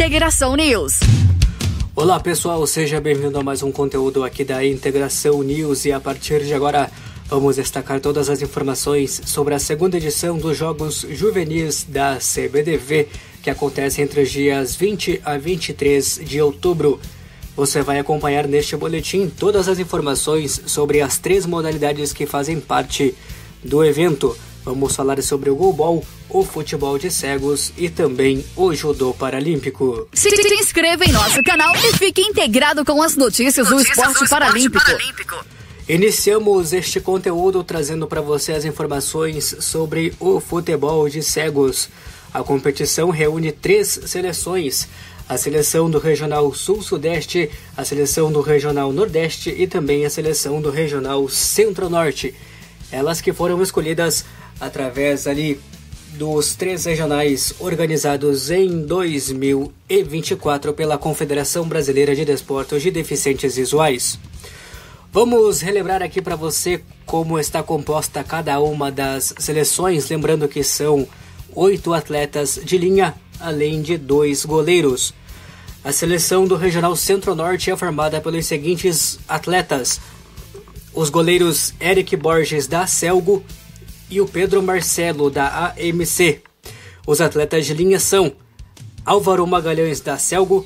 Integração News. Olá pessoal, seja bem-vindo a mais um conteúdo aqui da Integração News e a partir de agora vamos destacar todas as informações sobre a segunda edição dos Jogos Juvenis da CBDV que acontece entre os dias 20 a 23 de outubro. Você vai acompanhar neste boletim todas as informações sobre as 3 modalidades que fazem parte do evento. Vamos falar sobre o goalball, o futebol de cegos e também o judô paralímpico. Se inscreva em nosso canal e fique integrado com as notícias do esporte paralímpico. Iniciamos este conteúdo trazendo para você as informações sobre o futebol de cegos. A competição reúne 3 seleções. A seleção do Regional Sul-Sudeste, a seleção do Regional Nordeste e também a seleção do Regional Centro-Norte. Elas que foram escolhidas através ali dos 3 regionais organizados em 2024 pela Confederação Brasileira de Desportos de Deficientes Visuais. Vamos relembrar aqui para você como está composta cada uma das seleções, lembrando que são 8 atletas de linha, além de 2 goleiros. A seleção do Regional Centro-Norte é formada pelos seguintes atletas: os goleiros Eric Borges da Celgo e o Pedro Marcelo da AMC. Os atletas de linha são Álvaro Magalhães da Celgo,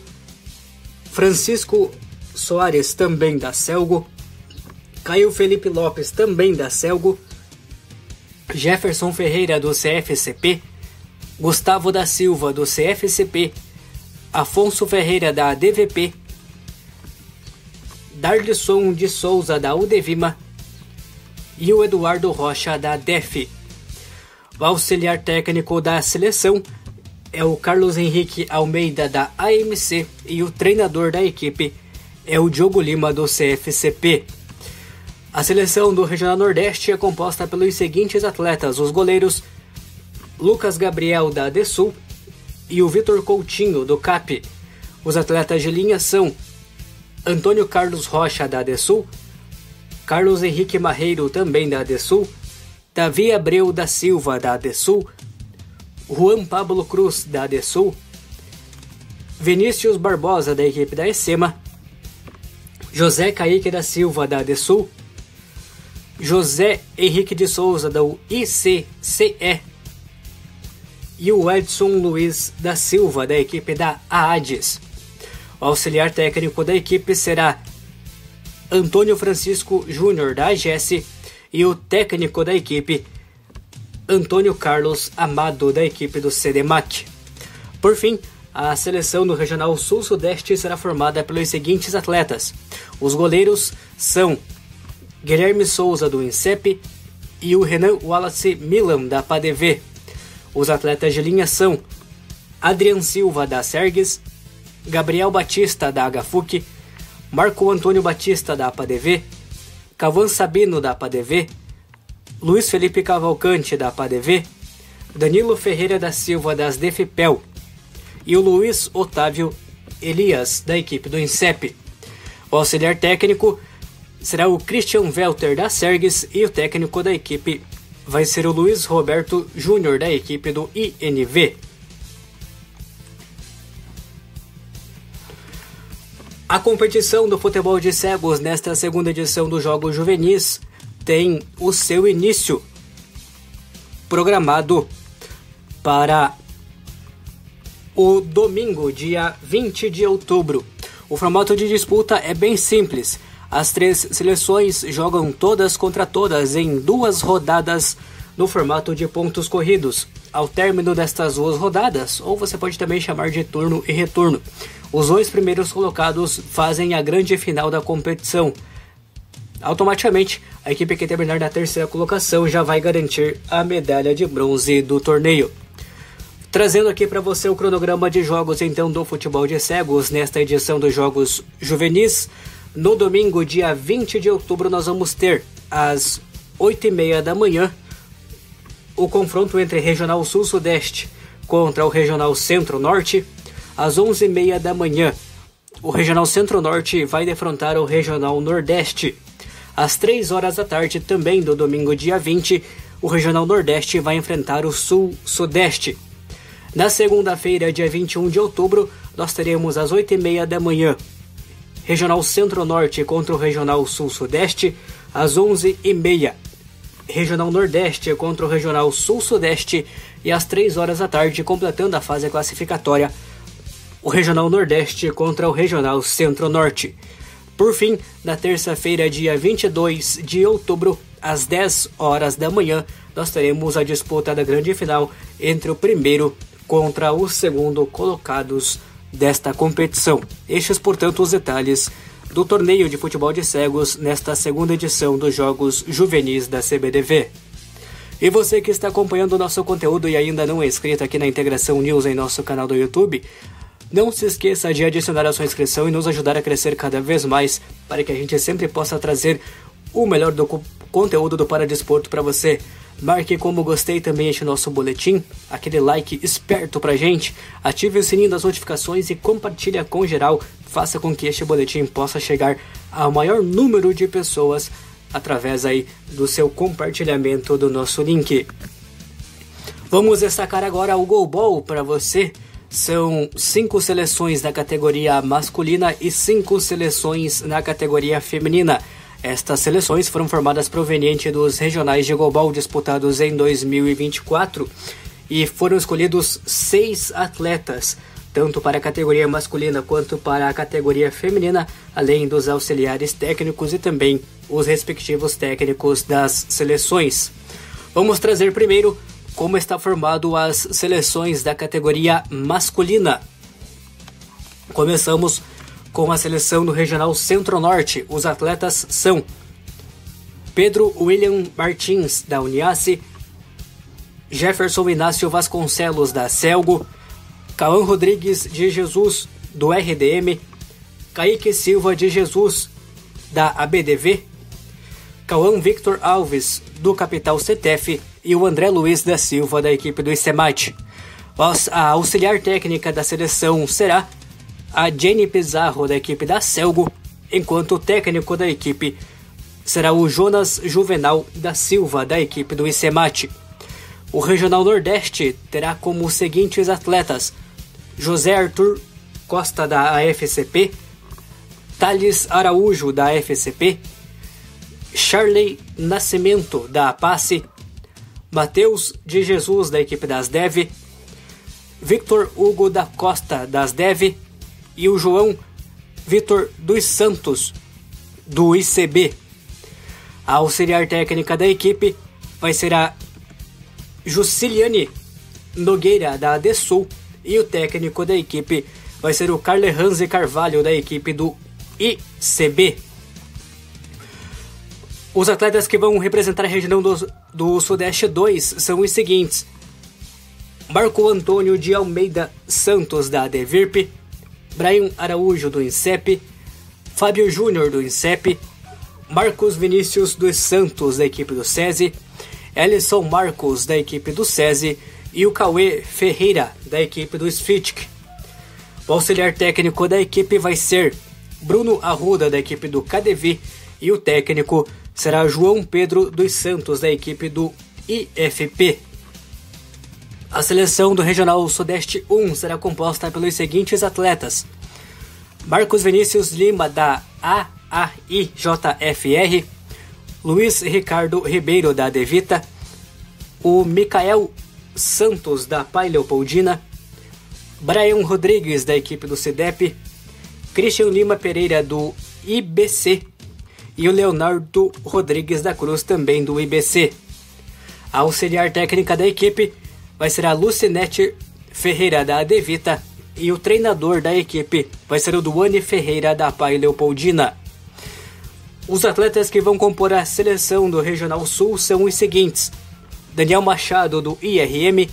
Francisco Soares também da Celgo, Caio Felipe Lopes também da Celgo, Jefferson Ferreira do CFCP, Gustavo da Silva do CFCP, Afonso Ferreira da DVP, Darlisson de Souza da UDEVIMA e o Eduardo Rocha da DEF. O auxiliar técnico da seleção é o Carlos Henrique Almeida da AMC e o treinador da equipe é o Diogo Lima do CFCP. A seleção do Regional Nordeste é composta pelos seguintes atletas: os goleiros Lucas Gabriel da DESUL e o Vitor Coutinho do CAP. Os atletas de linha são Antônio Carlos Rocha da DESUL, Carlos Henrique Marreiro também da DESUL, Davi Abreu da Silva da DESUL, Juan Pablo Cruz da DESUL, Vinícius Barbosa da equipe da ESEMA, José Caíque da Silva da DESUL, José Henrique de Souza da ICCE e o Edson Luiz da Silva da equipe da AADES. O auxiliar técnico da equipe será Antônio Francisco Júnior da AGS e o técnico da equipe Antônio Carlos Amado da equipe do CDMAC. Por fim, a seleção do Regional Sul-Sudeste será formada pelos seguintes atletas: os goleiros são Guilherme Souza do INSEP e o Renan Wallace Milan da PADV. Os atletas de linha são Adrian Silva da Sergues, Gabriel Batista da HFUC, Marco Antônio Batista da PADV, Cavan Sabino da PADV, Luiz Felipe Cavalcante da PADV, Danilo Ferreira da Silva das DEFPEL e o Luiz Otávio Elias da equipe do INSEP. O auxiliar técnico será o Christian Welter da Sergues e o técnico da equipe vai ser o Luiz Roberto Júnior da equipe do INV. A competição do futebol de cegos nesta segunda edição dos Jogos Juvenis tem o seu início programado para o domingo, dia 20 de outubro. O formato de disputa é bem simples. As 3 seleções jogam todas contra todas em 2 rodadas no formato de pontos corridos. Ao término destas 2 rodadas, ou você pode também chamar de turno e retorno, os 2 primeiros colocados fazem a grande final da competição. Automaticamente, a equipe que terminar na 3ª colocação já vai garantir a medalha de bronze do torneio. Trazendo aqui para você o cronograma de jogos então do futebol de cegos nesta edição dos Jogos Juvenis. No domingo, dia 20 de outubro, nós vamos ter às 8h30 da manhã o confronto entre Regional Sul-Sudeste contra o Regional Centro-Norte. Às 11h30 da manhã, o Regional Centro-Norte vai defrontar o Regional Nordeste. Às 3 horas da tarde, também do domingo, dia 20, o Regional Nordeste vai enfrentar o Sul-Sudeste. Na segunda-feira, dia 21 de outubro, nós teremos às 8h30 da manhã Regional Centro-Norte contra o Regional Sul-Sudeste, às 11h30 Regional Nordeste contra o Regional Sul-Sudeste e às 3h da tarde, completando a fase classificatória, o Regional Nordeste contra o Regional Centro-Norte. Por fim, na terça-feira, dia 22 de outubro, às 10h da manhã, nós teremos a disputa da grande final entre o primeiro contra o segundo colocados desta competição. Estes, portanto, os detalhes do torneio de futebol de cegos nesta segunda edição dos Jogos Juvenis da CBDV. E você que está acompanhando o nosso conteúdo e ainda não é inscrito aqui na Integração News em nosso canal do YouTube, não se esqueça de adicionar a sua inscrição e nos ajudar a crescer cada vez mais, para que a gente sempre possa trazer o melhor do conteúdo do Paradesporto para você. Marque como gostei também este nosso boletim, aquele like esperto pra gente, ative o sininho das notificações e compartilhe com geral, faça com que este boletim possa chegar ao maior número de pessoas através aí do seu compartilhamento do nosso link. Vamos destacar agora o Goalball para você. São 5 seleções na categoria masculina e 5 seleções na categoria feminina. Estas seleções foram formadas provenientes dos regionais de goalball disputados em 2024 e foram escolhidos 6 atletas, tanto para a categoria masculina quanto para a categoria feminina, além dos auxiliares técnicos e também os respectivos técnicos das seleções. Vamos trazer primeiro como está formado as seleções da categoria masculina. Começamos com a seleção do Regional Centro-Norte. Os atletas são Pedro William Martins, da Uniace, Jefferson Inácio Vasconcelos, da Celgo, Cauã Rodrigues de Jesus, do RDM, Kaique Silva de Jesus, da ABDV, Cauã Victor Alves, do Capital CETEF, e o André Luiz da Silva, da equipe do ICEMAT. A auxiliar técnica da seleção será a Jenny Pizarro, da equipe da Celgo, enquanto o técnico da equipe será o Jonas Juvenal da Silva, da equipe do ICEMAT. O Regional Nordeste terá como os seguintes atletas: José Arthur Costa, da AFCP, Thales Araújo, da AFCP, Charley Nascimento, da APACE, Matheus de Jesus, da equipe das DEV, Victor Hugo da Costa, das DEV, e o João Vitor dos Santos, do ICB. A auxiliar técnica da equipe vai ser a Juciliane Nogueira, da ADSul, e o técnico da equipe vai ser o Carlehanze Carvalho, da equipe do ICB. Os atletas que vão representar a região do Sudeste 2 são os seguintes: Marco Antônio de Almeida Santos, da ADVIRP, Brian Araújo, do INSEP, Fábio Júnior, do INSEP, Marcos Vinícius dos Santos, da equipe do SESI, Ellison Marcos, da equipe do SESI, e o Cauê Ferreira, da equipe do SFITC. O auxiliar técnico da equipe vai ser Bruno Arruda, da equipe do KDV, e o técnico será João Pedro dos Santos, da equipe do IFP. A seleção do Regional Sudeste 1 será composta pelos seguintes atletas: Marcos Vinícius Lima, da AAIJFR, Luiz Ricardo Ribeiro, da Devita, o Micael Santos, da Pai Leopoldina, Brian Rodrigues, da equipe do CIDEP, Christian Lima Pereira, do IBC, e o Leonardo Rodrigues da Cruz, também do IBC. A auxiliar técnica da equipe vai ser a Lucinete Ferreira, da Devita, e o treinador da equipe vai ser o Duane Ferreira, da Pai Leopoldina. Os atletas que vão compor a seleção do Regional Sul são os seguintes: Daniel Machado, do IRM,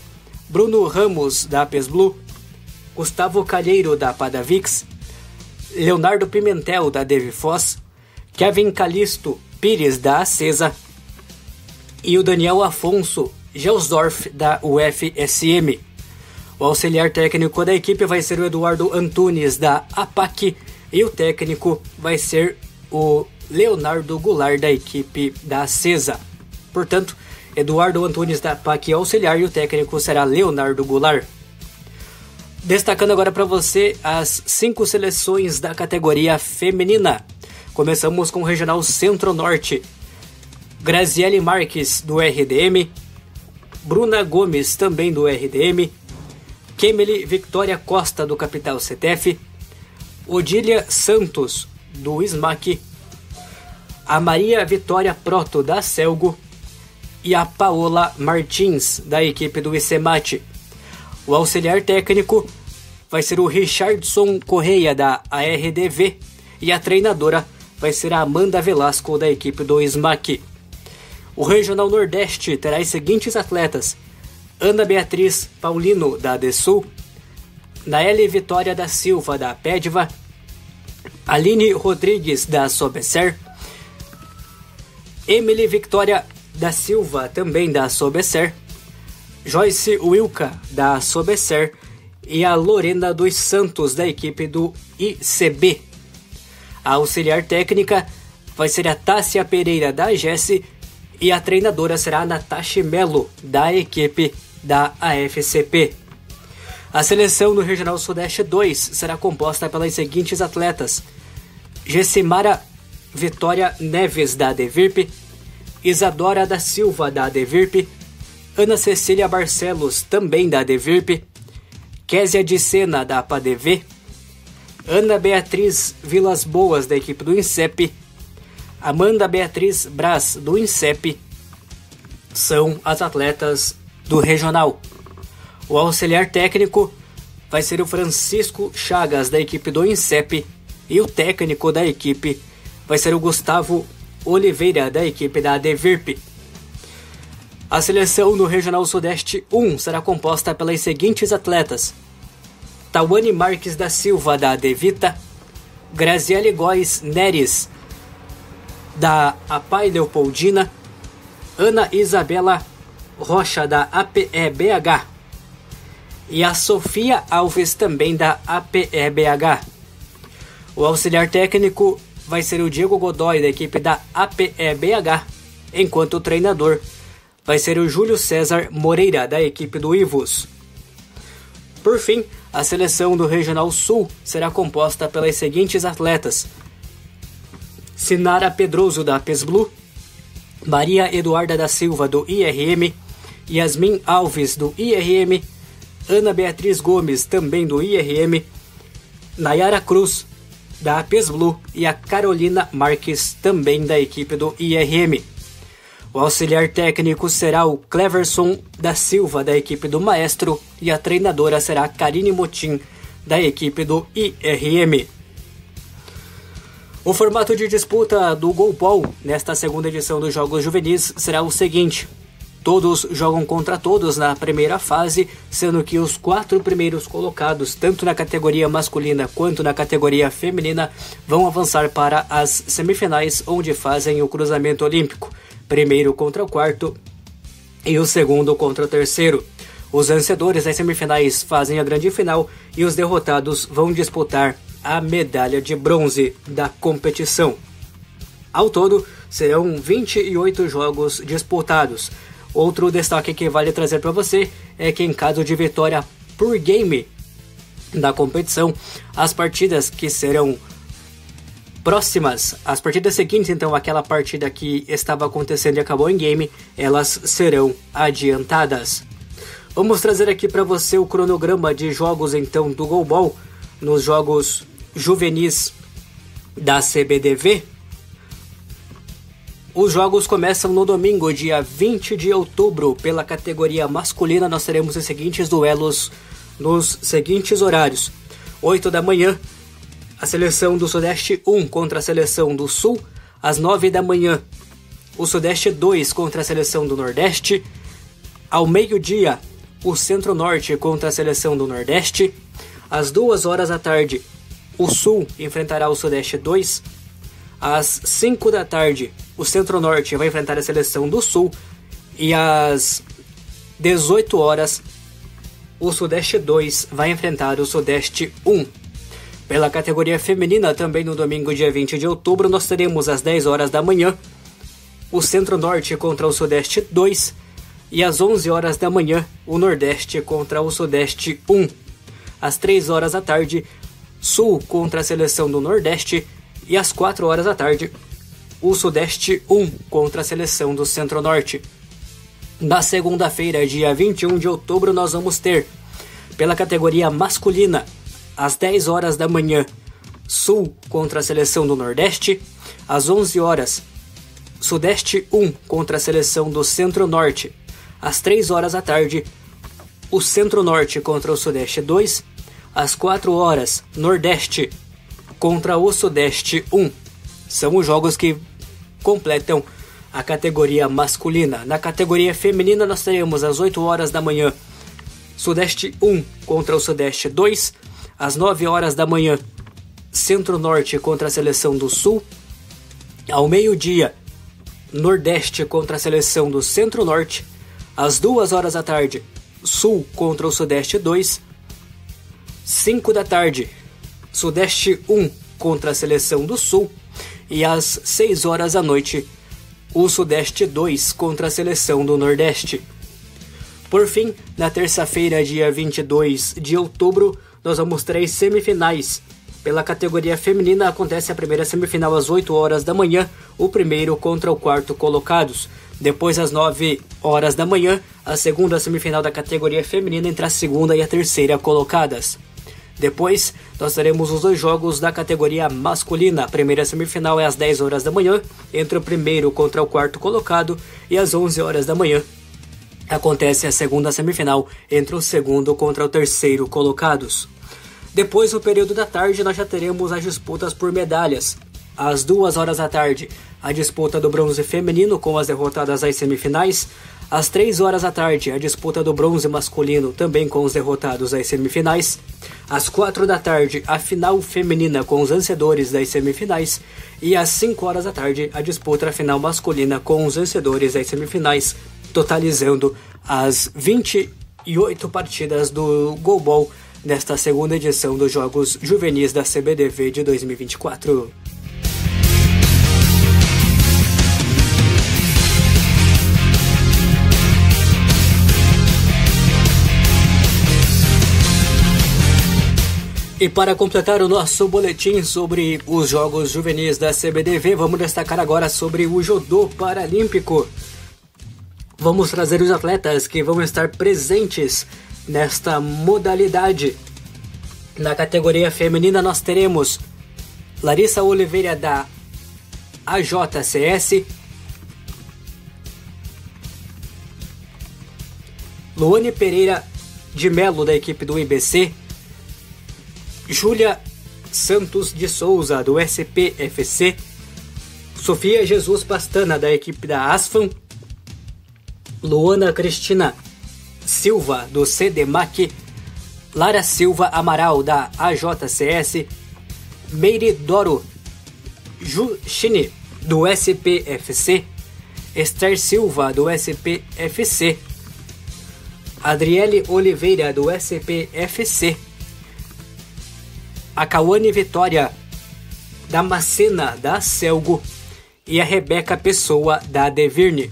Bruno Ramos, da APESBLU, Gustavo Calheiro, da Padavix, Leonardo Pimentel, da Devifoz, Kevin Calisto Pires, da Acesa, e o Daniel Afonso Gelsdorf, da UFSM. O auxiliar técnico da equipe vai ser o Eduardo Antunes, da APAC, e o técnico vai ser o Leonardo Goulart, da equipe da Acesa. Portanto, Eduardo Antunes, da APAC, auxiliar, e o técnico será Leonardo Goulart. Destacando agora para você as 5 seleções da categoria feminina. Começamos com o Regional Centro-Norte. Graziele Marques, do RDM. Bruna Gomes, também do RDM. Kemely Victoria Costa, do Capital CTF. Odília Santos, do SMAC. A Maria Vitória Proto, da Celgo. E a Paola Martins, da equipe do ICEMAT. O auxiliar técnico vai ser o Richardson Correia, da ARDV. E a treinadora vai ser a Amanda Velasco, da equipe do SMAC. O Regional Nordeste terá os seguintes atletas: Ana Beatriz Paulino, da ADSUL. Naeli Vitória da Silva, da PEDVA. Aline Rodrigues, da Sobecer. Emily Victoria da Silva, também da Sobecer. Joyce Wilka, da Sobecer. E a Lorena dos Santos, da equipe do ICB. A auxiliar técnica vai ser a Tássia Pereira, da AGES. E a treinadora será a Natasha Melo, da equipe da AFCP. A seleção do Regional Sudeste 2 será composta pelas seguintes atletas: Gessimara Vitória Neves, da ADVIRP. Isadora da Silva, da ADVIRP. Ana Cecília Barcelos, também da ADVIRP. Késia de Sena, da APADV. Ana Beatriz Vilas Boas, da equipe do INSEP. Amanda Beatriz Braz, do INSEP. São as atletas do regional. O auxiliar técnico vai ser o Francisco Chagas, da equipe do INSEP. E o técnico da equipe vai ser o Gustavo Oliveira, da equipe da ADVIRP. A seleção do Regional Sudeste 1 será composta pelas seguintes atletas: Tawane Marques da Silva, da ADVITA. Graziele Góes Neres, da APAI Leopoldina. Ana Isabela Rocha, da APEBH. E a Sofia Alves, também da APEBH. O auxiliar técnico vai ser o Diego Godoy, da equipe da APEBH, enquanto o treinador vai ser o Júlio César Moreira, da equipe do IVUS. Por fim, a seleção do Regional Sul será composta pelas seguintes atletas: Sinara Pedroso, da PESBLU. Maria Eduarda da Silva, do IRM. Yasmin Alves, do IRM. Ana Beatriz Gomes, também do IRM. Nayara Cruz, da PESBLU. E a Carolina Marques, também da equipe do IRM. O auxiliar técnico será o Cleverson da Silva, da equipe do Maestro. E a treinadora será a Karine Motim, da equipe do IRM. O formato de disputa do Goalball nesta segunda edição dos Jogos Juvenis será o seguinte: todos jogam contra todos na primeira fase, sendo que os 4 primeiros colocados, tanto na categoria masculina quanto na categoria feminina, vão avançar para as semifinais, onde fazem o cruzamento olímpico, primeiro contra o quarto e o segundo contra o terceiro. Os vencedores das semifinais fazem a grande final e os derrotados vão disputar a medalha de bronze da competição. Ao todo, serão 28 jogos disputados. Outro destaque que vale trazer para você é que, em caso de vitória por game da competição, as partidas que serão próximas, as partidas seguintes, então aquela partida que estava acontecendo e acabou em game, elas serão adiantadas. Vamos trazer aqui para você o cronograma de jogos então do Goalball nos jogos juvenis da CBDV. Os jogos começam no domingo, dia 20 de outubro. Pela categoria masculina, nós teremos os seguintes duelos nos seguintes horários: 8 da manhã, a seleção do Sudeste 1 contra a seleção do Sul. Às 9 da manhã, o Sudeste 2 contra a seleção do Nordeste. Ao meio-dia, o Centro-Norte contra a seleção do Nordeste. Às 2 horas da tarde, o Sul enfrentará o Sudeste 2. Às 5 da tarde, o Centro-Norte vai enfrentar a seleção do Sul. E às 18 horas, o Sudeste 2 vai enfrentar o Sudeste 1. Pela categoria feminina, também no domingo, dia 20 de outubro, nós teremos às 10 horas da manhã o Centro-Norte contra o Sudeste 2. E às 11 horas da manhã, o Nordeste contra o Sudeste 1. às 3 horas da tarde, Sul contra a seleção do Nordeste, e às 4 horas da tarde, o Sudeste 1 contra a seleção do Centro-Norte. Na segunda-feira, dia 21 de outubro, nós vamos ter, pela categoria masculina, às 10 horas da manhã, Sul contra a seleção do Nordeste, às 11 horas, Sudeste 1 contra a seleção do Centro-Norte, às 3 horas da tarde, o Centro-Norte contra o Sudeste 2, às 4 horas, Nordeste contra o Sudeste 1. São os jogos que completam a categoria masculina. Na categoria feminina nós teremos às 8 horas da manhã, Sudeste 1 contra o Sudeste 2, às 9 horas da manhã, Centro-Norte contra a seleção do Sul, ao meio-dia, Nordeste contra a seleção do Centro-Norte, às 2 horas da tarde, Sul contra o Sudeste 2, 5 da tarde, Sudeste 1 contra a seleção do Sul, e às 6 horas da noite, o Sudeste 2 contra a seleção do Nordeste. Por fim, na terça-feira, dia 22 de outubro, nós vamos ter as semifinais. Pela categoria feminina, acontece a primeira semifinal às 8 horas da manhã, o primeiro contra o quarto colocados. Depois, às 9 horas da manhã, a segunda semifinal da categoria feminina entre a segunda e a terceira colocadas. Depois, nós teremos os 2 jogos da categoria masculina. A primeira semifinal é às 10 horas da manhã, entre o primeiro contra o quarto colocado, e às 11 horas da manhã acontece a segunda semifinal entre o segundo contra o terceiro colocados. Depois, no período da tarde, nós já teremos as disputas por medalhas. Às 2 horas da tarde, a disputa do bronze feminino com as derrotadas às semifinais. Às 3 horas da tarde, a disputa do bronze masculino também com os derrotados às semifinais. Às 4 da tarde, a final feminina com os vencedores das semifinais. E às 5 horas da tarde, a disputa final masculina com os vencedores das semifinais, totalizando as 28 partidas do Goalball nesta segunda edição dos Jogos Juvenis da CBDV de 2024. E para completar o nosso boletim sobre os Jogos Juvenis da CBDV, vamos destacar agora sobre o Judô Paralímpico. Vamos trazer os atletas que vão estar presentes nesta modalidade. Na categoria feminina nós teremos Larissa Oliveira da AJCS, Luane Pereira de Melo da equipe do IBC, Júlia Santos de Souza do SPFC, Sofia Jesus Pastana da equipe da ASFAM, Luana Cristina Silva do CDMAC, Lara Silva Amaral da AJCS, Meire Doro Juchini do SPFC, Esther Silva do SPFC, Adriele Oliveira do SPFC, a Cauane Vitória Damascena da Celgo e a Rebeca Pessoa da Devirne.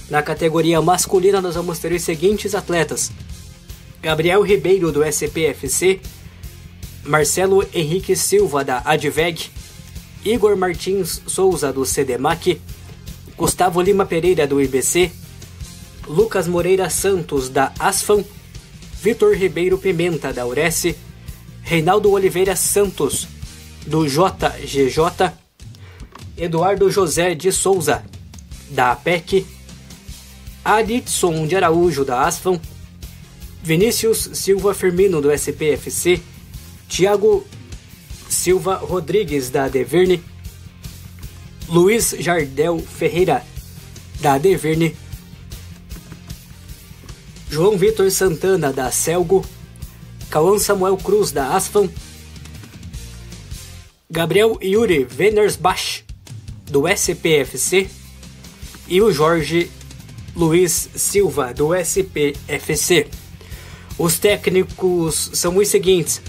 Na categoria masculina nós vamos ter os seguintes atletas: Gabriel Ribeiro do SPFC, Marcelo Henrique Silva da Adveg, Igor Martins Souza do CDMAC, Gustavo Lima Pereira do IBC, Lucas Moreira Santos da ASFAM, Vitor Ribeiro Pimenta da URES, Reinaldo Oliveira Santos do JGJ, Eduardo José de Souza da APEC, Aditson de Araújo da ASFAM, Vinícius Silva Firmino do SPFC, Tiago Silva Rodrigues da Devirne, Luiz Jardel Ferreira da Devirne, João Vitor Santana da Celgo, Cauã Samuel Cruz da ASFAM, Gabriel Yuri Venersbach do SPFC e o Jorge Luiz Silva do SPFC. Os técnicos são os seguintes: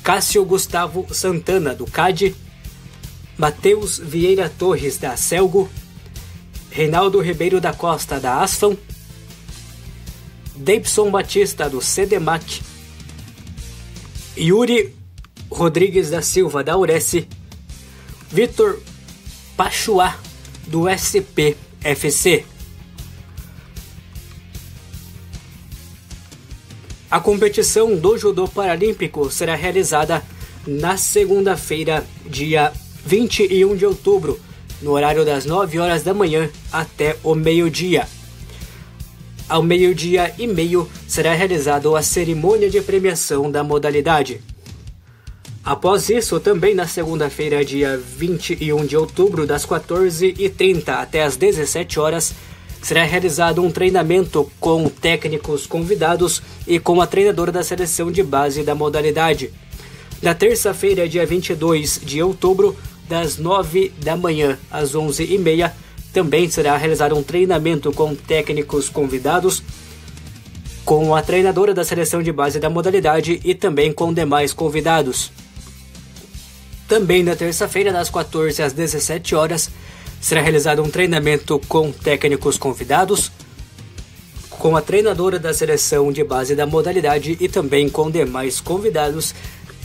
Cássio Gustavo Santana do CAD, Matheus Vieira Torres da Celgo, Reinaldo Ribeiro da Costa da ASFAM, Deibson Batista do CDMAC, Yuri Rodrigues da Silva, da Uresse, Vitor Pachuá, do SPFC. A competição do judô paralímpico será realizada na segunda-feira, dia 21 de outubro, no horário das 9 horas da manhã até o meio-dia. Ao meio-dia e meio será realizada a cerimônia de premiação da modalidade. Após isso, também na segunda-feira, dia 21 de outubro, das 14h30 até as 17 horas, será realizado um treinamento com técnicos convidados e com a treinadora da seleção de base da modalidade. Na terça-feira, dia 22 de outubro, das 9 da manhã às 11h30, também será realizado um treinamento com técnicos convidados, com a treinadora da seleção de base da modalidade e também com demais convidados. Também na terça-feira, das 14 às 17 horas, será realizado um treinamento com técnicos convidados, com a treinadora da seleção de base da modalidade e também com demais convidados.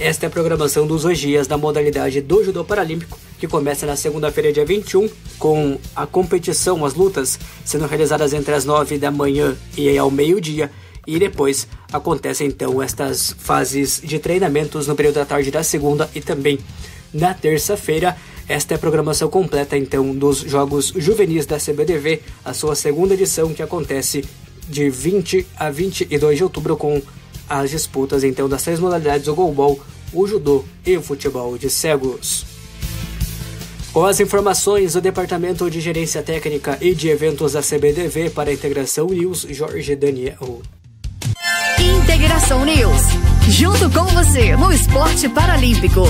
Esta é a programação dos 2 dias da modalidade do judô paralímpico, que começa na segunda-feira, dia 21, com a competição, as lutas, sendo realizadas entre as 9 da manhã e ao meio-dia, e depois acontecem então estas fases de treinamentos no período da tarde da segunda e também na terça-feira. Esta é a programação completa então dos Jogos Juvenis da CBDV, a sua segunda edição, que acontece de 20 a 22 de outubro com as disputas então das 3 modalidades: o goalball, o judô e o futebol de cegos. Com as informações do Departamento de Gerência Técnica e de Eventos da CBDV para a Integração News, Jorge Daniel. Integração News, junto com você no esporte paralímpico.